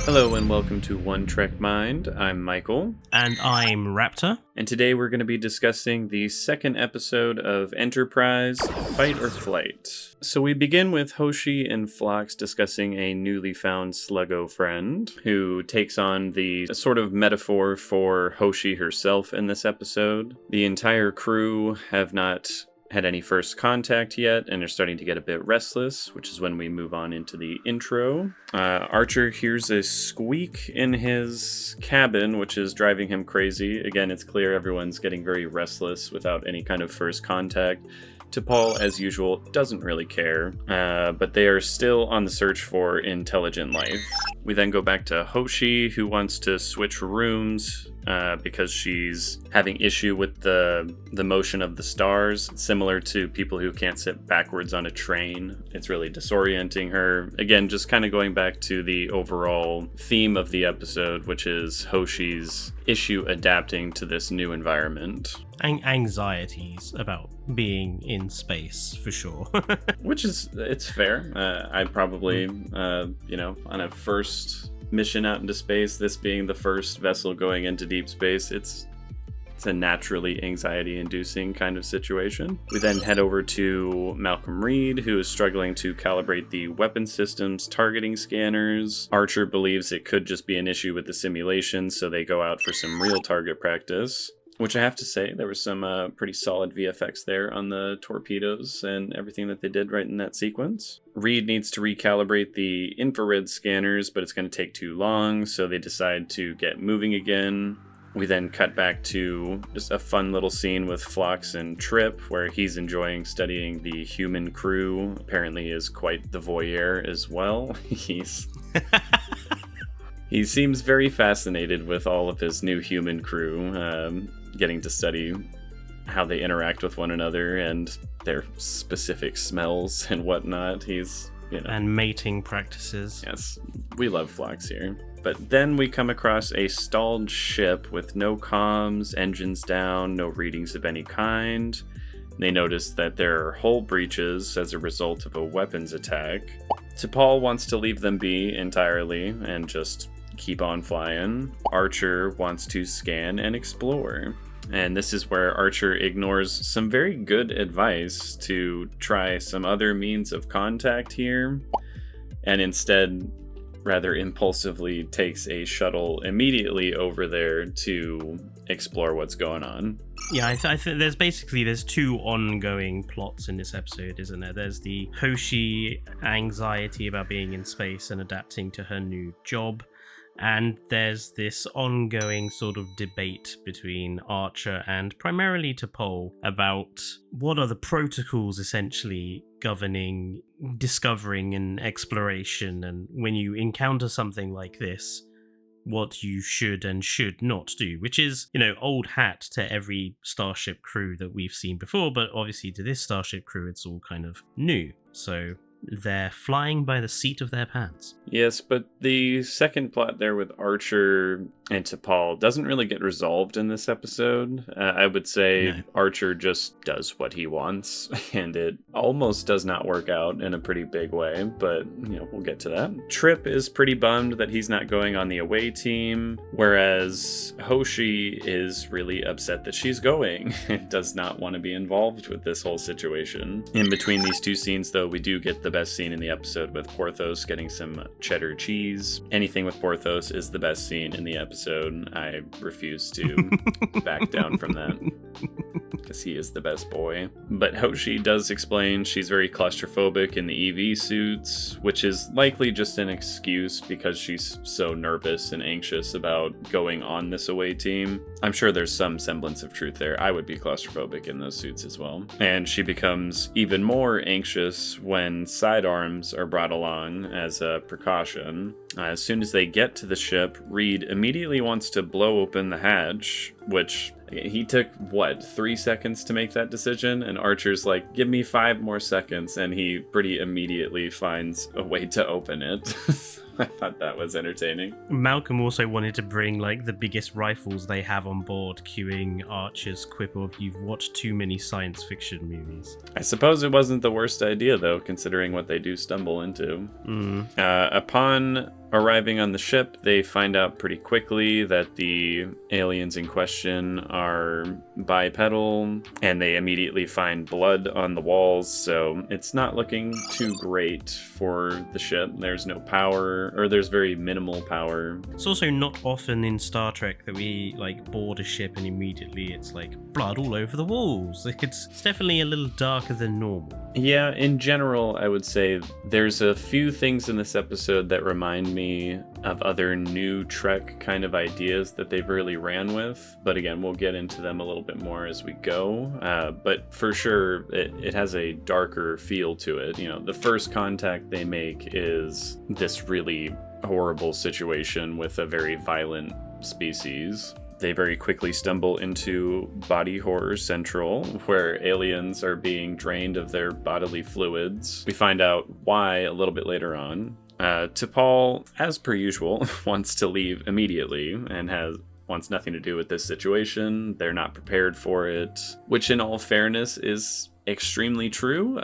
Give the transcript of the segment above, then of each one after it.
Hello and welcome to One Trek Mind. I'm Michael. And I'm Raptor. And today we're going to be discussing the second episode of Enterprise, Fight or Flight. So we begin with Hoshi and Phlox discussing a newly found Sluggo friend who takes on the sort of metaphor for Hoshi herself in this episode. The entire crew have not had any first contact yet, and they're starting to get a bit restless, which is when we move on into the intro. Archer hears a squeak in his cabin, which is driving him crazy. Again, it's clear everyone's getting very restless without any kind of first contact. T'Pol, as usual, doesn't really care, but they are still on the search for intelligent life. We then go back to Hoshi, who wants to switch rooms because she's having issue with the motion of the stars, similar to people who can't sit backwards on a train. It's really disorienting her. Again, just kind of going back to the overall theme of the episode, which is Hoshi's issue adapting to this new environment. Anxieties about being in space, for sure. Which is, it's fair. I probably, on a first mission out into space, this being the first vessel going into deep space, it's a naturally anxiety-inducing kind of situation. We then head over to Malcolm Reed, who is struggling to calibrate the weapon system's targeting scanners. Archer believes it could just be an issue with the simulation, so they go out for some real target practice. Which I have to say, there was some pretty solid VFX there on the torpedoes and everything that they did right in that sequence. Reed needs to recalibrate the infrared scanners, but it's going to take too long, so they decide to get moving again. We then cut back to just a fun little scene with Phlox and Trip, where he's enjoying studying the human crew. Apparently is quite the voyeur as well. He seems very fascinated with all of his new human crew, getting to study how they interact with one another and their specific smells and whatnot. And mating practices. Yes, we love Phlox here. But then we come across a stalled ship with no comms, engines down, no readings of any kind. They notice that there are hull breaches as a result of a weapons attack. T'Pol wants to leave them be entirely and just keep on flying. Archer wants to scan and explore. And this is where Archer ignores some very good advice to try some other means of contact here, and instead rather impulsively takes a shuttle immediately over there to explore what's going on. Yeah, I think there's two ongoing plots in this episode, isn't there? There's the Hoshi anxiety about being in space and adapting to her new job. And there's this ongoing sort of debate between Archer and primarily T'Pol about what are the protocols essentially governing discovering and exploration, and when you encounter something like this, what you should and should not do, which is, old hat to every Starship crew that we've seen before, but obviously to this Starship crew it's all kind of new. So they're flying by the seat of their pants. Yes, but the second plot there with Archer and T'Pol doesn't really get resolved in this episode. I would say no. Archer just does what he wants, and it almost does not work out in a pretty big way, but, we'll get to that. Trip is pretty bummed that he's not going on the away team, whereas Hoshi is really upset that she's going and does not want to be involved with this whole situation. In between these two scenes, though, we do get the best scene in the episode with Porthos getting some cheddar cheese. Anything with Porthos is the best scene in the episode. I refuse to back down from that, because he is the best boy. But Hoshi does explain she's very claustrophobic in the EV suits, which is likely just an excuse because she's so nervous and anxious about going on this away team. I'm sure there's some semblance of truth there. I would be claustrophobic in those suits as well. And she becomes even more anxious when sidearms are brought along as a precaution. As soon as they get to the ship, Reed immediately wants to blow open the hatch, which he took, 3 seconds to make that decision? And Archer's like, give me 5 more seconds, and he pretty immediately finds a way to open it. I thought that was entertaining. Malcolm also wanted to bring like the biggest rifles they have on board, cueing Archer's quip of "You've watched too many science fiction movies." I suppose it wasn't the worst idea, though, considering what they do stumble into. Upon arriving on the ship, they find out pretty quickly that the aliens in question are bipedal, and they immediately find blood on the walls, so it's not looking too great for the ship. There's no power, or there's very minimal power. It's also not often in Star Trek that we like board a ship and immediately it's like blood all over the walls. Like it's definitely a little darker than normal. Yeah, in general, I would say there's a few things in this episode that remind me of other new Trek kind of ideas that they've really ran with. But again, we'll get into them a little bit more as we go. But for sure, it has a darker feel to it. You know, the first contact they make is this really horrible situation with a very violent species. They very quickly stumble into Body Horror Central, where aliens are being drained of their bodily fluids. We find out why a little bit later on. T'Pol, as per usual, wants to leave immediately and wants nothing to do with this situation. They're not prepared for it, which in all fairness is extremely true.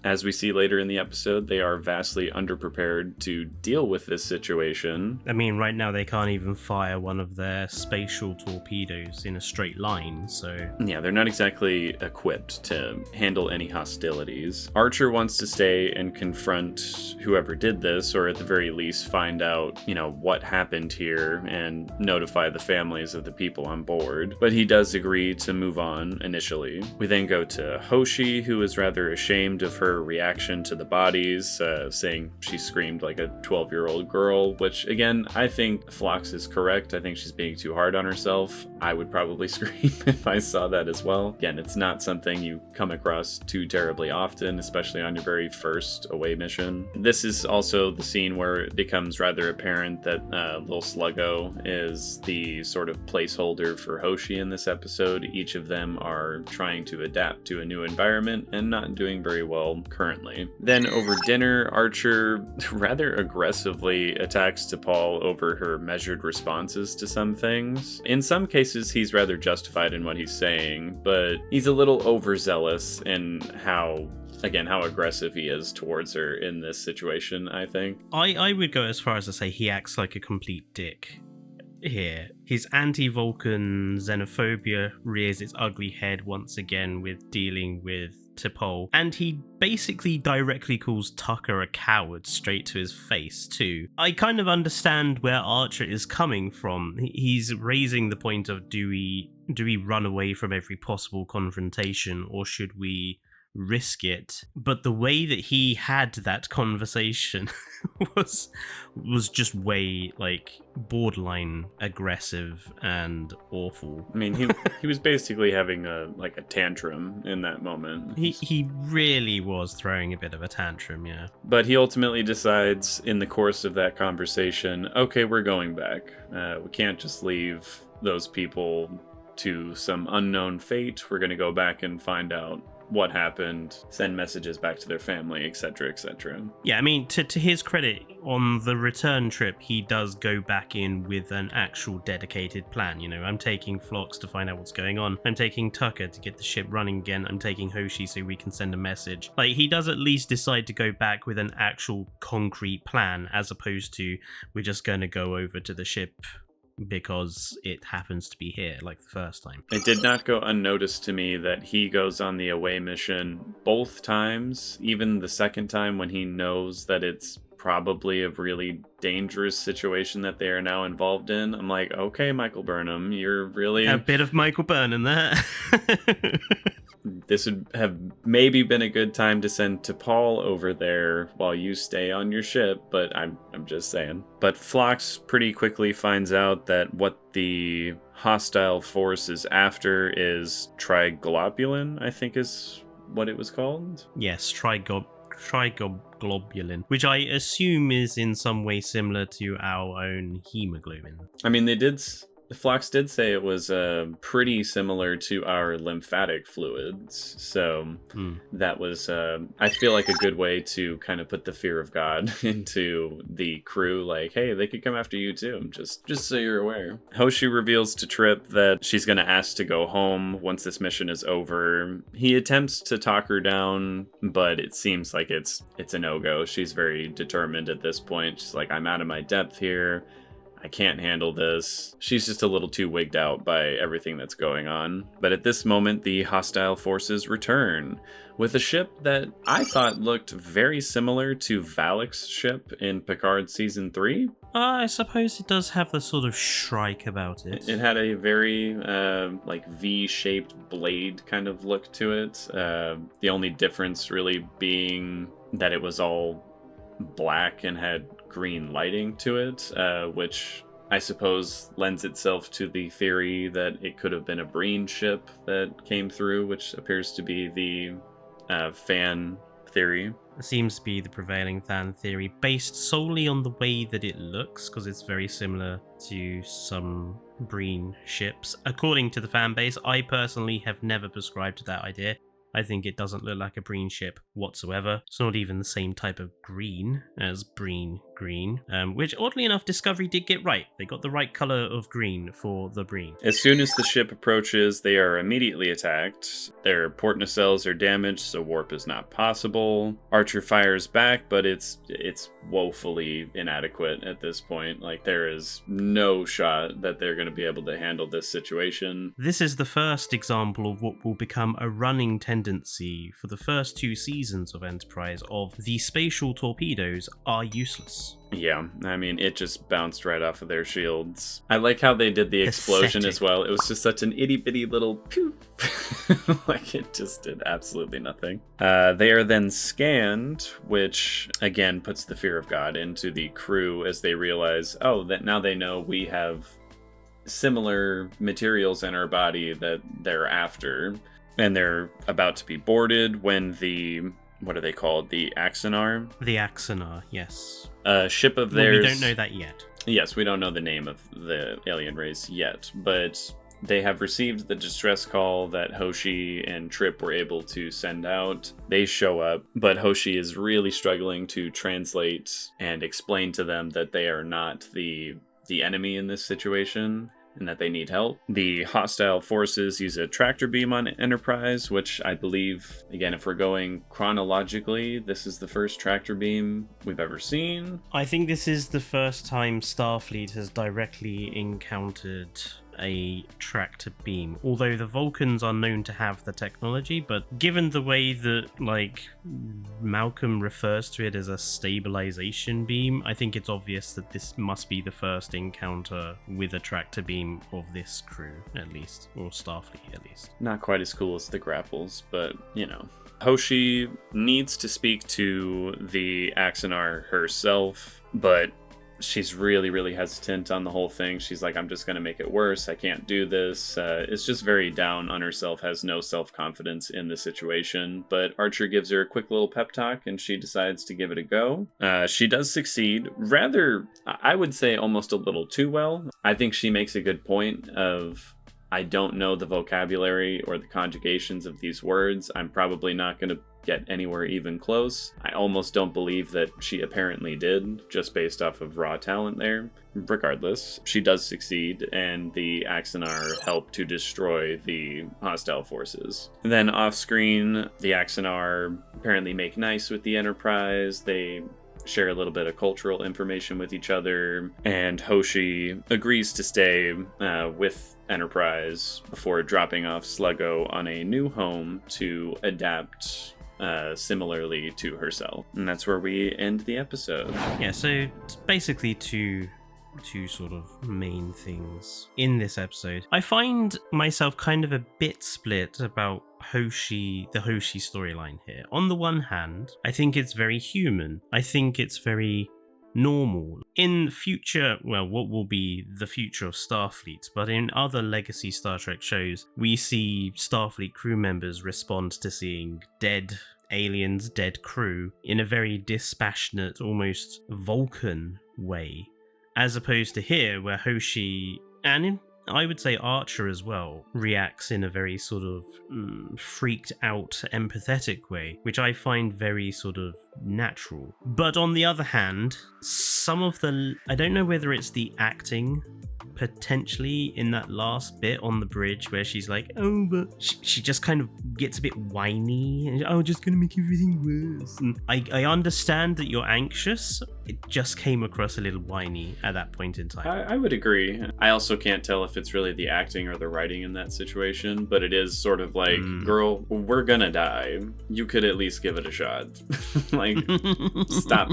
As we see later in the episode, they are vastly underprepared to deal with this situation. I mean, right now they can't even fire one of their spatial torpedoes in a straight line, so... Yeah, they're not exactly equipped to handle any hostilities. Archer wants to stay and confront whoever did this, or at the very least find out, what happened here and notify the families of the people on board. But he does agree to move on initially. We then go to Hoshi, who is rather ashamed of her reaction to the bodies, saying she screamed like a 12-year-old girl, which, again, I think Phlox is correct. I think she's being too hard on herself. I would probably scream if I saw that as well. Again, it's not something you come across too terribly often, especially on your very first away mission. This is also the scene where it becomes rather apparent that Lil Sluggo is the sort of placeholder for Hoshi in this episode. Each of them are trying to adapt to a new environment and not doing very well currently. Then over dinner, Archer rather aggressively attacks T'Pol over her measured responses to some things. In some cases, he's rather justified in what he's saying, but he's a little overzealous in how aggressive he is towards her in this situation, I think. I would go as far as to say he acts like a complete dick here. His anti-Vulcan xenophobia rears its ugly head once again with dealing with T'Pol, and he basically directly calls Tucker a coward straight to his face too. I kind of understand where Archer is coming from. He's raising the point of do we run away from every possible confrontation, or should we risk it? But the way that he had that conversation was just way borderline aggressive and awful. I mean, he was basically having a tantrum in that moment. He really was throwing a bit of a tantrum, yeah. But he ultimately decides in the course of that conversation, okay, we're going back. We can't just leave those people to some unknown fate. We're going to go back and find out what happened, send messages back to their family, etc., etc. Yeah, I mean, to his credit, on the return trip, he does go back in with an actual dedicated plan. I'm taking Phlox to find out what's going on. I'm taking Tucker to get the ship running again. I'm taking Hoshi so we can send a message. He does at least decide to go back with an actual concrete plan, as opposed to we're just going to go over to the ship because it happens to be here, like the first time. It did not go unnoticed to me that he goes on the away mission both times, even the second time when he knows that it's probably a really dangerous situation that they are now involved in. I'm like, okay, Michael Burnham, you're really... A bit of Michael Burnham there. This would have maybe been a good time to send T'Pol over there while you stay on your ship, but I'm just saying. But Phlox pretty quickly finds out that what the hostile force is after is triglobulin, I think is what it was called. Yes, triglobulin, which I assume is in some way similar to our own hemoglobin. I mean, they did Phlox did say it was pretty similar to our lymphatic fluids. So that was, I feel like, a good way to kind of put the fear of God into the crew. Like, hey, they could come after you too, just so you're aware. Hoshi reveals to Trip that she's going to ask to go home once this mission is over. He attempts to talk her down, but it seems like it's a no-go. She's very determined at this point. She's like, I'm out of my depth here. I can't handle this. She's just a little too wigged out by everything that's going on. But at this moment, the hostile forces return with a ship that I thought looked very similar to Valak's ship in Picard Season 3. I suppose it does have the sort of Shrike about it. It had a very like V-shaped blade kind of look to it. The only difference really being that it was all black and had green lighting to it, which I suppose lends itself to the theory that it could have been a Breen ship that came through, which appears to be the fan theory. It seems to be the prevailing fan theory, based solely on the way that it looks, because it's very similar to some Breen ships. According to the fan base, I personally have never prescribed to that idea. I think it doesn't look like a Breen ship whatsoever. It's not even the same type of green as Breen green, which oddly enough Discovery did get right. They got the right color of green for the Breen. As soon as the ship approaches, they are immediately attacked. Their port nacelles are damaged, so warp is not possible. Archer fires back, but it's woefully inadequate at this point. Like, there is no shot that they're going to be able to handle this situation. This is the first example of what will become a running tendency for the first 2 seasons of Enterprise of the spatial torpedoes are useless. Yeah, I mean, it just bounced right off of their shields. I like how they did the explosion as well. It was just such an itty-bitty little pew. Like, it just did absolutely nothing. They are then scanned, which, again, puts the fear of God into the crew as they realize, oh, that now they know we have similar materials in our body that they're after. And they're about to be boarded when the... what are they called? The Axanar? The Axanar, yes. A ship of theirs... we don't know that yet. Yes, we don't know the name of the alien race yet, but they have received the distress call that Hoshi and Trip were able to send out. They show up, but Hoshi is really struggling to translate and explain to them that they are not the enemy in this situation, and that they need help. The hostile forces use a tractor beam on Enterprise, which I believe, again, if we're going chronologically, this is the first tractor beam we've ever seen. I think this is the first time Starfleet has directly encountered a tractor beam, although the Vulcans are known to have the technology, but given the way that, like, Malcolm refers to it as a stabilization beam, I think it's obvious that this must be the first encounter with a tractor beam of this crew, at least, or Starfleet, at least. Not quite as cool as the grapples, but, you know. Hoshi needs to speak to the Axanar herself, but she's really, really hesitant on the whole thing. She's like, I'm just going to make it worse. I can't do this. It's just very down on herself, has no self-confidence in the situation. But Archer gives her a quick little pep talk, and she decides to give it a go. She does succeed. Rather, I would say almost a little too well. I think she makes a good point of, I don't know the vocabulary or the conjugations of these words. I'm probably not going to get anywhere even close. I almost don't believe that she apparently did, just based off of raw talent there. Regardless, she does succeed, and the Axanar help to destroy the hostile forces. Then off-screen, the Axanar apparently make nice with the Enterprise. They share a little bit of cultural information with each other, and Hoshi agrees to stay with Enterprise before dropping off Sluggo on a new home to adapt similarly to herself. And that's where we end the episode. Yeah, so it's basically two sort of main things in this episode. I find myself kind of a bit split about the Hoshi storyline here. On the one hand, I think it's very human. I think it's very normal. In future, well, what will be the future of Starfleet, but in other legacy Star Trek shows, we see Starfleet crew members respond to seeing dead aliens, dead crew, in a very dispassionate, almost Vulcan way. As opposed to here, where Hoshi, and I would say Archer as well reacts in a very sort of freaked out, empathetic way, which I find very sort of natural. But on the other hand, some of the... I don't know whether it's the acting potentially in that last bit on the bridge where she's like, oh, but she just kind of gets a bit whiny and, oh, just gonna make everything worse. And I understand that you're anxious. It just came across a little whiny at that point in time. I would agree. I also can't tell if it's really the acting or the writing in that situation, but it is sort of like, girl, we're gonna die. You could at least give it a shot. Like, stop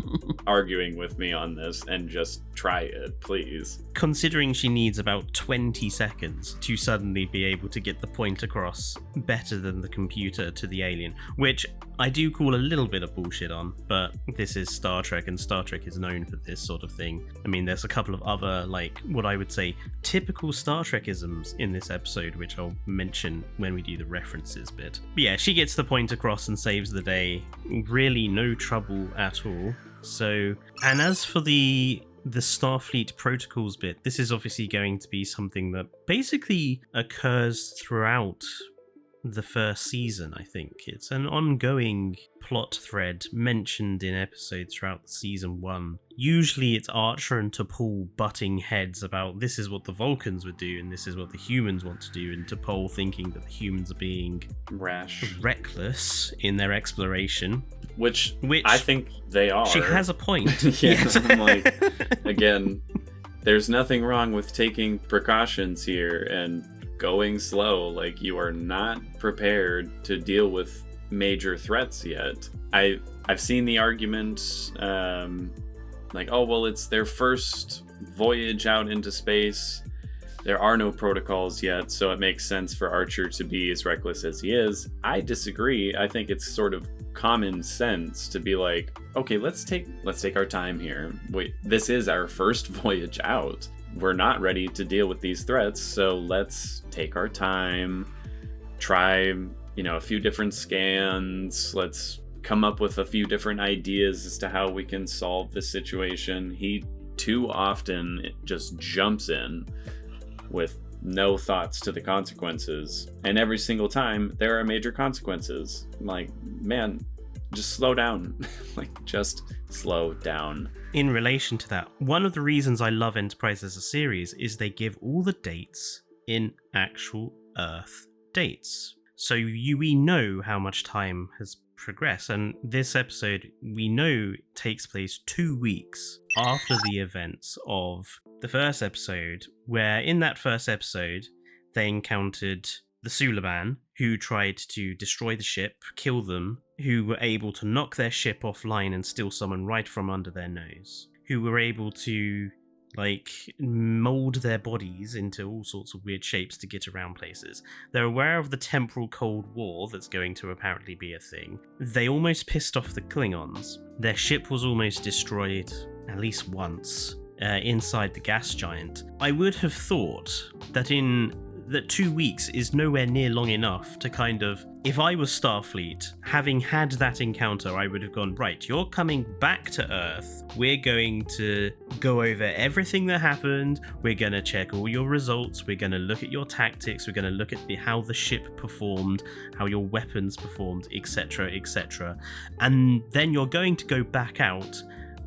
arguing with me on this and just try it, please. Considering she needs about 20 seconds to suddenly be able to get the point across better than the computer to the alien, which I do call a little bit of bullshit on, but this is Star Trek, and Star Trek is known for this sort of thing. I mean, there's a couple of other, like, what I would say typical Star Trek-isms in this episode, which I'll mention when we do the references bit. But yeah, she gets the point across and saves the day. Really no trouble at all. So, and as for the Starfleet protocols bit, this is obviously going to be something that basically occurs throughout the first season, I think. It's an ongoing plot thread mentioned in episodes throughout season 1. Usually it's Archer and T'Pol butting heads about this is what the Vulcans would do and this is what the humans want to do, and T'Pol thinking that the humans are being rash, reckless in their exploration. Which I think they are. She has a point. Yes. I'm like, again, there's nothing wrong with taking precautions here and going slow. Like, you are not prepared to deal with major threats yet. I've seen the argument, like, oh, well, it's their first voyage out into space. There are no protocols yet, so it makes sense for Archer to be as reckless as he is. I disagree. I think it's sort of common sense to be like, okay, let's take our time here. Wait, this is our first voyage out. We're not ready to deal with these threats, so let's take our time, try, a few different scans. Let's come up with a few different ideas as to how we can solve this situation. He too often just jumps in with no thoughts to the consequences, and every single time there are major consequences. I'm like, man, just slow down. Like, just slow down. In relation to that, one of the reasons I love Enterprise as a series is they give all the dates in actual Earth dates. So we know how much time has progressed, and this episode we know takes place 2 weeks after the events of the first episode, where in that first episode they encountered the Suliban, who tried to destroy the ship, kill them, who were able to knock their ship offline and steal someone right from under their nose, who were able to mold their bodies into all sorts of weird shapes to get around places. They're aware of the temporal Cold War that's going to apparently be a thing. They almost pissed off the Klingons. Their ship was almost destroyed at least once inside the gas giant. I would have thought that 2 weeks is nowhere near long enough to kind of, if I was Starfleet, having had that encounter, I would have gone, right, you're coming back to Earth. We're going to go over everything that happened. We're going to check all your results. We're going to look at your tactics. We're going to look at how the ship performed, how your weapons performed, etc., etc. And then you're going to go back out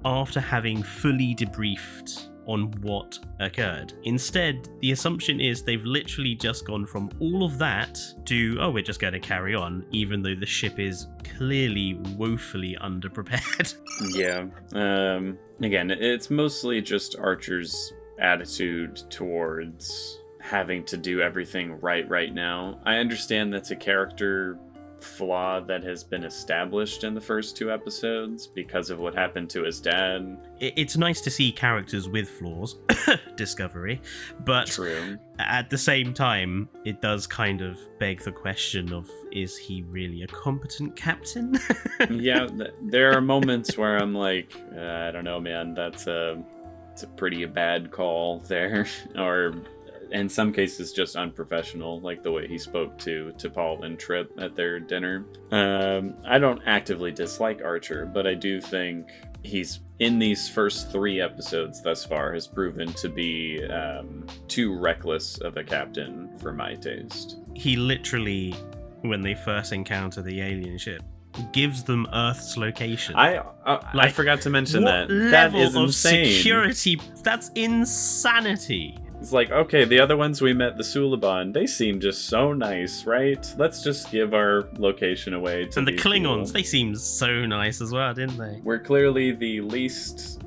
after having fully debriefed on what occurred. Instead, the assumption is they've literally just gone from all of that to, oh, we're just going to carry on, even though the ship is clearly woefully underprepared. Yeah. Again, it's mostly just Archer's attitude towards having to do everything right now. I understand that's a character flaw that has been established in the first 2 episodes because of what happened to his dad. It's nice to see characters with flaws, Discovery, but true. At the same time, it does kind of beg the question of, is he really a competent captain? Yeah, there are moments where I'm like, I don't know, man, it's a pretty bad call there, or in some cases just unprofessional, like the way he spoke to Paul and Trip at their dinner. I don't actively dislike Archer, but I do think he's in these first 3 episodes thus far, has proven to be too reckless of a captain for my taste. He literally, when they first encounter the alien ship, gives them Earth's location. I forgot to mention that. That is of insane. Security. That's insanity. It's like, okay, the other ones we met, the Suliban, they seem just so nice, right? Let's just give our location away to And the these Klingons, people. They seemed so nice as well, didn't they? We're clearly the least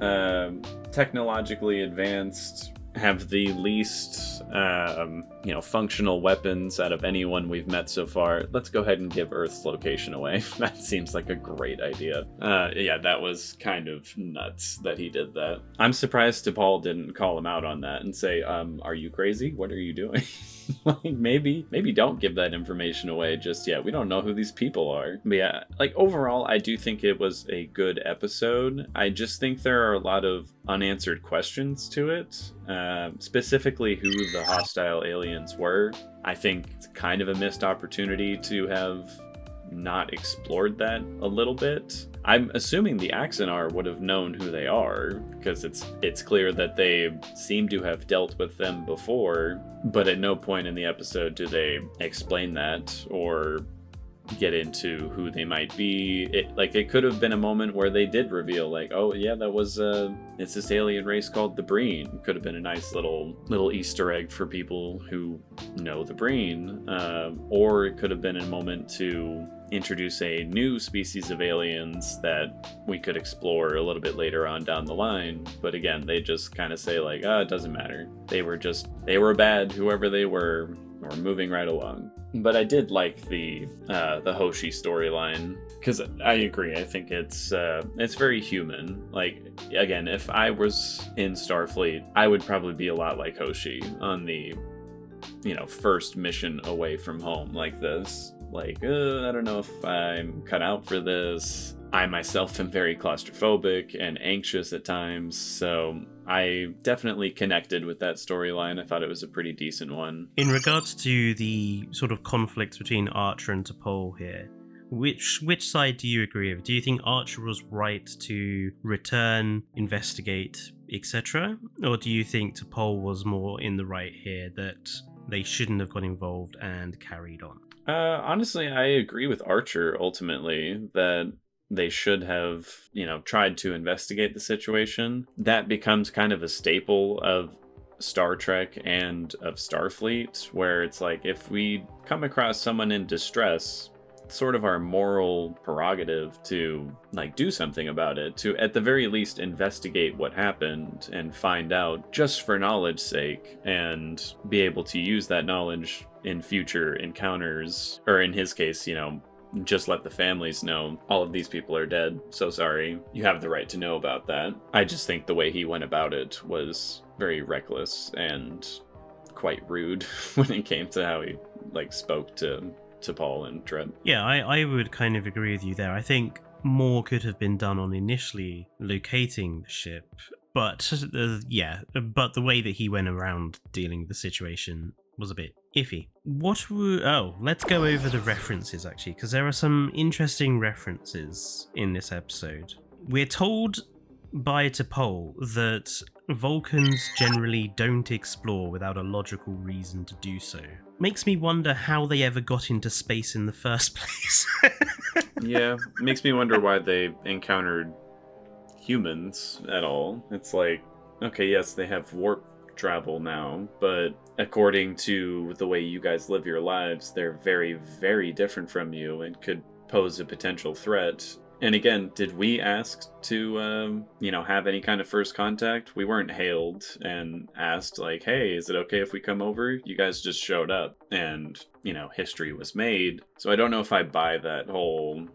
technologically advanced, have the least functional weapons out of anyone we've met so far. Let's go ahead and give Earth's location away. That seems like a great idea. Yeah, that was kind of nuts that he did that. I'm surprised T'Pol didn't call him out on that and say, are you crazy? What are you doing? Like, maybe don't give that information away just yet. We don't know who these people are. But yeah, like, overall, I do think it was a good episode. I just think there are a lot of unanswered questions to it, specifically who the hostile aliens were. I think it's kind of a missed opportunity to have not explored that a little bit. I'm assuming the Axanar would have known who they are, because it's clear that they seem to have dealt with them before, but at no point in the episode do they explain that or get into who they might be. It could have been a moment where they did reveal, like, oh yeah, that was it's this alien race called the Breen. Could have been a nice little Easter egg for people who know the Breen, or it could have been a moment to introduce a new species of aliens that we could explore a little bit later on down the line. But again, they just kind of say, like, it doesn't matter. They were bad, whoever they were. We're moving right along. But I did like the Hoshi storyline, because I agree. I think it's very human. Like, again, if I was in Starfleet, I would probably be a lot like Hoshi on the first mission away from home like this. Like, I don't know if I'm cut out for this. I myself am very claustrophobic and anxious at times, so I definitely connected with that storyline. I thought it was a pretty decent one. In regards to the sort of conflicts between Archer and T'Pol here, which side do you agree with? Do you think Archer was right to return, investigate, etc.? Or do you think T'Pol was more in the right here, that they shouldn't have got involved and carried on? Honestly, I agree with Archer ultimately, that they should have, tried to investigate the situation. That becomes kind of a staple of Star Trek and of Starfleet, where it's like, if we come across someone in distress, it's sort of our moral prerogative to, like, do something about it, to at the very least investigate what happened and find out, just for knowledge's sake, and be able to use that knowledge in future encounters, or in his case, just let the families know, all of these people are dead. So sorry. You have the right to know about that. I just think the way he went about it was very reckless and quite rude when it came to how he, spoke to Paul and Trent. Yeah, I would kind of agree with you there. I think more could have been done on initially locating the ship. But, but the way that he went around dealing with the situation was a bit iffy. Let's go over the references, actually, because there are some interesting references in this episode. We're told by T'Pol that Vulcans generally don't explore without a logical reason to do so. Makes me wonder how they ever got into space in the first place. Yeah, makes me wonder why they encountered humans at all. It's like, okay, yes, they have warp travel now, but according to the way you guys live your lives, they're very, very different from you and could pose a potential threat. And again, did we ask to, have any kind of first contact? We weren't hailed and asked, like, hey, is it okay if we come over? You guys just showed up and, history was made. So I don't know if I buy that whole,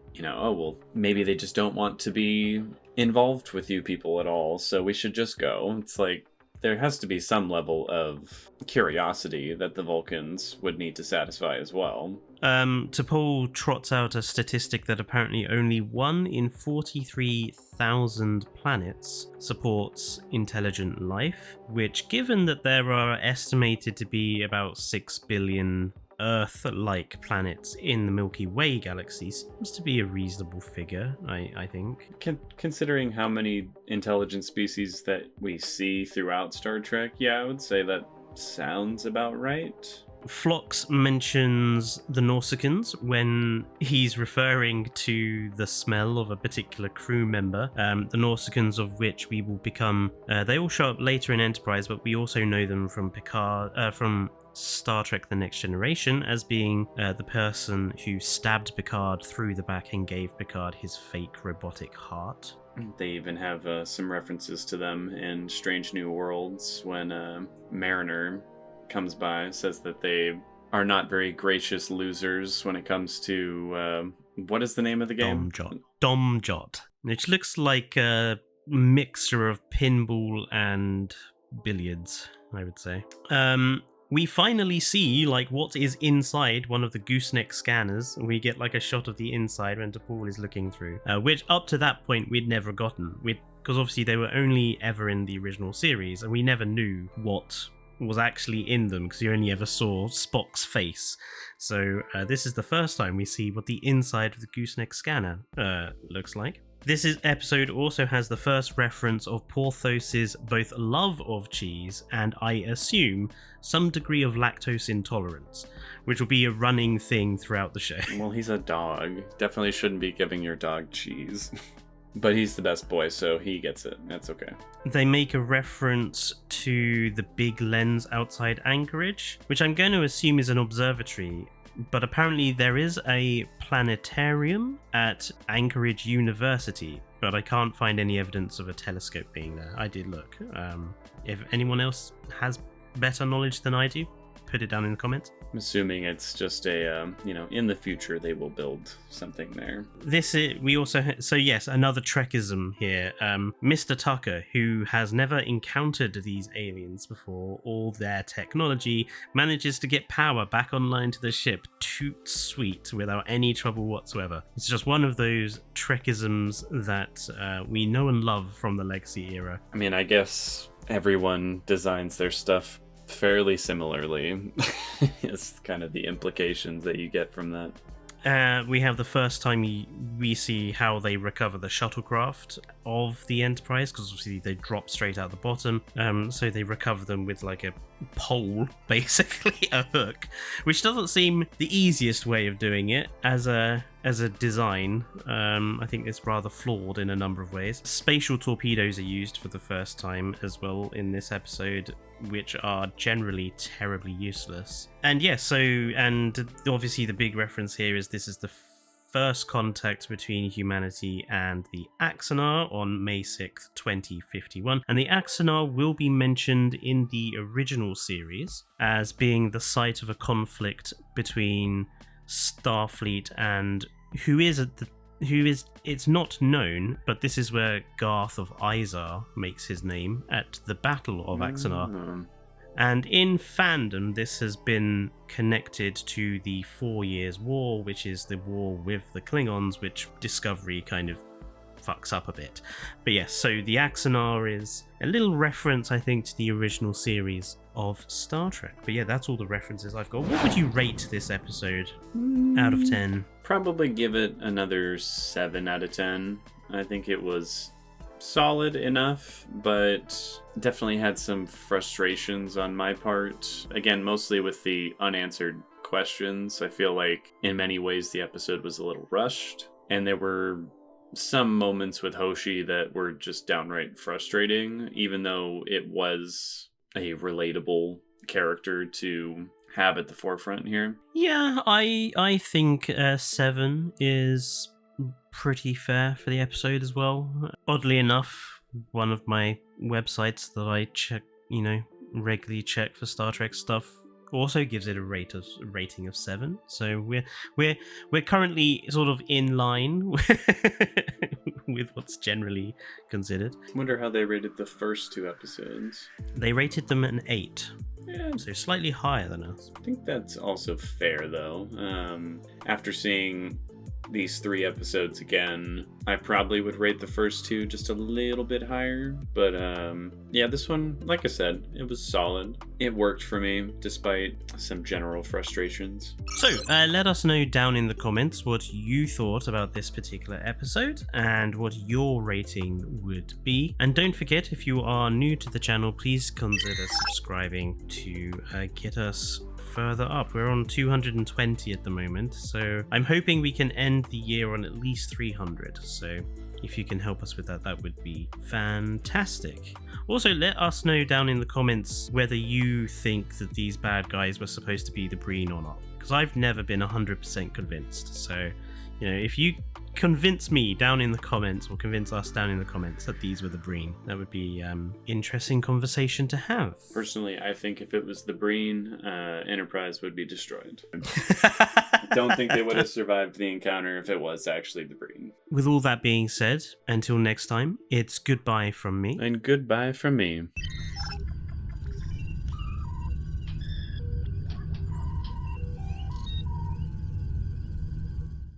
maybe they just don't want to be involved with you people at all, so we should just go. It's like, there has to be some level of curiosity that the Vulcans would need to satisfy as well. T'Pol trots out a statistic that apparently only 1 in 43,000 planets supports intelligent life, which, given that there are estimated to be about 6 billion Earth-like planets in the Milky Way galaxy seems to be a reasonable figure, I think. Considering how many intelligent species that we see throughout Star Trek, yeah, I would say that sounds about right. Phlox mentions the Nausicaans when he's referring to the smell of a particular crew member. The Nausicaans, of which we will become, they all show up later in Enterprise, but we also know them from from Star Trek The Next Generation as being the person who stabbed Picard through the back and gave Picard his fake robotic heart. They even have some references to them in Strange New Worlds when Mariner comes by, says that they are not very gracious losers when it comes to what is the name of the game? Domjot, which looks like a mixture of pinball and billiards, I would say. We finally see like what is inside one of the gooseneck scanners. We get like a shot of the inside when T'Pol is looking through, which up to that point we'd never gotten, because obviously they were only ever in the original series and we never knew what was actually in them because you only ever saw Spock's face. So this is the first time we see what the inside of the gooseneck scanner looks like. This episode also has the first reference of Porthos's both love of cheese and, I assume, some degree of lactose intolerance, which will be a running thing throughout the show. Well, he's a dog. Definitely shouldn't be giving your dog cheese. But he's the best boy, so he gets it. That's okay. They make a reference to the big lens outside Anchorage, which I'm going to assume is an observatory. But apparently there is a planetarium at Anchorage University, but I can't find any evidence of a telescope being there. I did look. If anyone else has better knowledge than I do, put it down in the comments. I'm assuming it's just a, in the future they will build something there. So yes, another Trekism here. Mr. Tucker, who has never encountered these aliens before or their technology, manages to get power back online to the ship. Toot sweet, without any trouble whatsoever. It's just one of those Trekisms that we know and love from the Legacy era. I mean, I guess everyone designs their stuff fairly similarly. It's kind of the implications that you get from that. We have the first time we see how they recover the shuttlecraft of the Enterprise, because obviously they drop straight out the bottom. So they recover them with like a pole, basically a hook, which doesn't seem the easiest way of doing it as a design. I think it's rather flawed in a number of ways. Spatial torpedoes are used for the first time as well in this episode, which are generally terribly useless. And and obviously the big reference here is this is the first contact between humanity and the Axanar on May 6th, 2051. And the Axanar will be mentioned in the original series as being the site of a conflict between Starfleet and it's not known, but this is where Garth of Izar makes his name at the Battle of Axanar. And in fandom, this has been connected to the 4 Years' War, which is the war with the Klingons, which Discovery kind of fucks up a bit. But yes, so the Axanar is a little reference, I think, to the original series of Star Trek. But yeah, that's all the references I've got. What would you rate this episode out of 10? Probably give it another 7 out of 10. I think it was solid enough, but definitely had some frustrations on my part. Again, mostly with the unanswered questions. I feel like in many ways the episode was a little rushed, and there were some moments with Hoshi that were just downright frustrating, even though it was a relatable character to have at the forefront here. Yeah, I think 7 is pretty fair for the episode as well. Oddly enough, one of my websites that I check, regularly check for Star Trek stuff also gives it a rating of 7. So we're currently sort of in line with what's generally considered. I wonder how they rated the first 2 episodes. They rated them an 8. Yeah. So slightly higher than us. I think that's also fair, though. After seeing these 3 episodes again, I probably would rate the first 2 just a little bit higher. But yeah, this one, like I said, it was solid. It worked for me despite some general frustrations. So let us know down in the comments what you thought about this particular episode and what your rating would be. And don't forget, if you are new to the channel, please consider subscribing to get us further up. We're on 220 at the moment, so I'm hoping we can end the year on at least 300. So if you can help us with that, that would be fantastic. Also, let us know down in the comments whether you think that these bad guys were supposed to be the Breen or not, because I've never been 100% convinced. So, you know, if you convince me down in the comments, or convince us down in the comments that these were the Breen, that would be interesting conversation to have. Personally, I think if it was the Breen, Enterprise would be destroyed. Don't think they would have survived the encounter if it was actually the Breen. With all that being said, until next time, it's goodbye from me. And goodbye from me.